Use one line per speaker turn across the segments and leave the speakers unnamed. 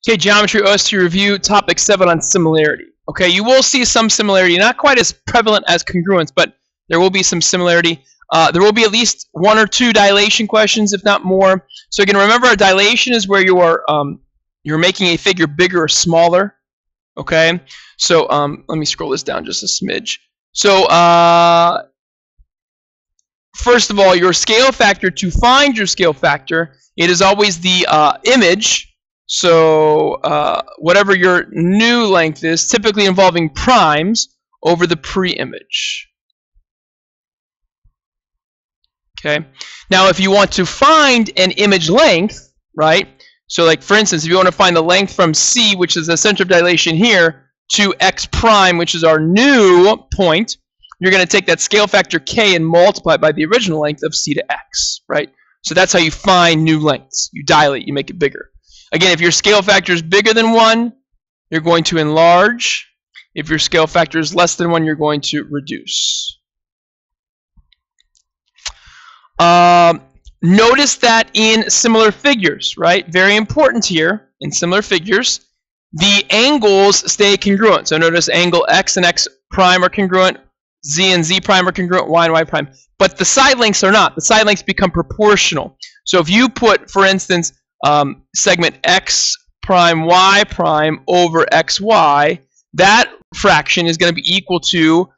Okay, geometry OST review, topic 7 on similarity. Okay, you will see some similarity, not quite as prevalent as congruence, but there will be some similarity. There will be at least 1 or 2 dilation questions, if not more. So again, remember, a dilation is where you are you're making a figure bigger or smaller. Okay, so let me scroll this down just a smidge. So first of all, your scale factor, to find your scale factor, it is always the image. So whatever your new length is, typically involving primes, over the pre-image. Okay. Now, if you want to find an image length, right? So, like for instance, if you want to find the length from C, which is the center of dilation here, to X prime, which is our new point, you're going to take that scale factor K and multiply it by the original length of C to X, right? So that's how you find new lengths. You dilate, you make it bigger. Again, if your scale factor is bigger than 1, you're going to enlarge. If your scale factor is less than 1, you're going to reduce. Notice that in similar figures, right? Very important here, in similar figures, the angles stay congruent. So notice angle X and X prime are congruent, Z and Z prime are congruent, Y and Y prime. But the side lengths are not. The side lengths become proportional. So if you put, for instance, segment X prime Y prime over XY, that fraction is going to be equal to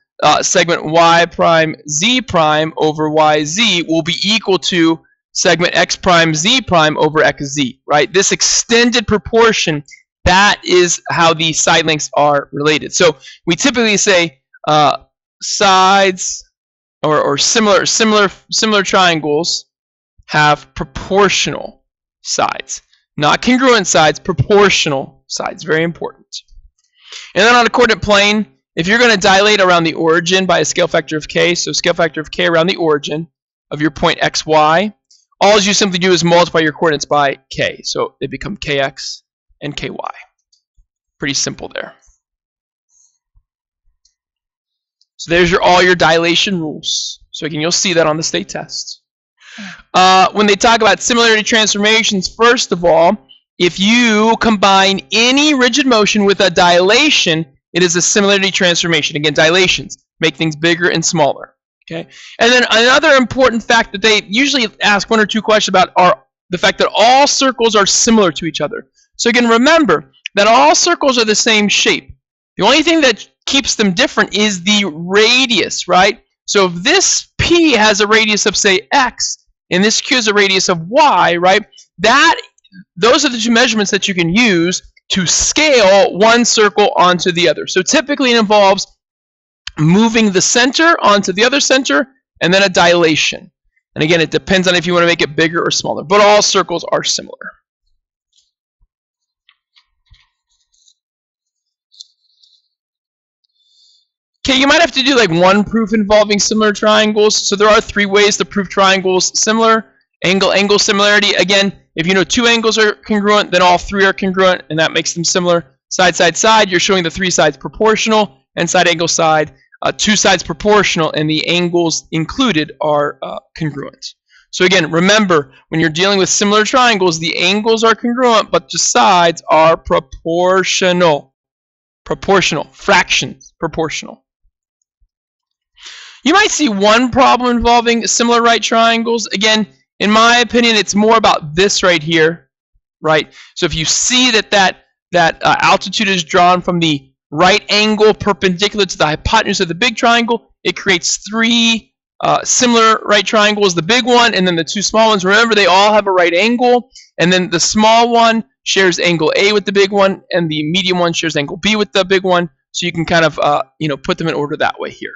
segment Y prime Z prime over YZ will be equal to segment X prime Z prime over XZ, right? This extended proportion, that is how the side lengths are related. So we typically say sides or similar triangles have proportional sides. Not congruent sides, proportional sides. Very important. And then on a coordinate plane, if you're going to dilate around the origin by a scale factor of k, so scale factor of k around the origin of your point xy, all you simply do is multiply your coordinates by k. So they become kx and ky. Pretty simple there. So there's all your dilation rules. So again, you'll see that on the state test. When they talk about similarity transformations, first of all, if you combine any rigid motion with a dilation, it is a similarity transformation. Again, dilations make things bigger and smaller. Okay. And then another important fact that they usually ask 1 or 2 questions about are the fact that all circles are similar to each other. So again, remember that all circles are the same shape. The only thing that keeps them different is the radius, right? So if this P has a radius of, say, X, and this Q has a radius of Y, right? Those are the 2 measurements that you can use to scale one circle onto the other. So typically it involves moving the center onto the other center and then a dilation. And again, it depends on if you want to make it bigger or smaller, but all circles are similar. Okay, you might have to do like one proof involving similar triangles. So there are 3 ways to prove triangles similar. Angle similarity. Again, if you know 2 angles are congruent, then all 3 are congruent, and that makes them similar. Side, side, side, you're showing the 3 sides proportional, and side, angle, side, 2 sides proportional, and the angles included are congruent. So again, remember, when you're dealing with similar triangles, the angles are congruent, but the sides are proportional. Proportional. Fractions. Proportional. You might see one problem involving similar right triangles. Again, in my opinion, it's more about this right here, right? So if you see that altitude is drawn from the right angle perpendicular to the hypotenuse of the big triangle, it creates 3 similar right triangles, the big one and then the 2 small ones. Remember, they all have a right angle, and then the small one shares angle A with the big one, and the medium one shares angle B with the big one. So you can kind of put them in order that way here.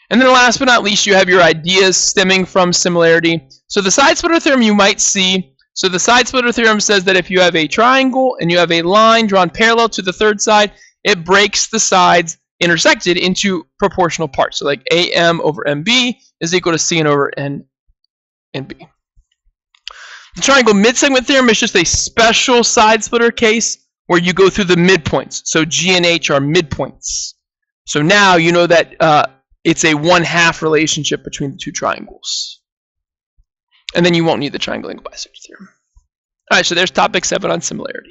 And then last but not least, you have your ideas stemming from similarity. So the sidesplitter theorem you might see. So the sidesplitter theorem says that if you have a triangle and you have a line drawn parallel to the third side, it breaks the sides intersected into proportional parts. So like AM over MB is equal to CN over NB. The triangle midsegment theorem is just a special sidesplitter case where you go through the midpoints. So G and H are midpoints. So now you know that it's a 1/2 relationship between the 2 triangles. And then you won't need the triangle angle bisector theorem. All right, so there's topic 7 on similarity.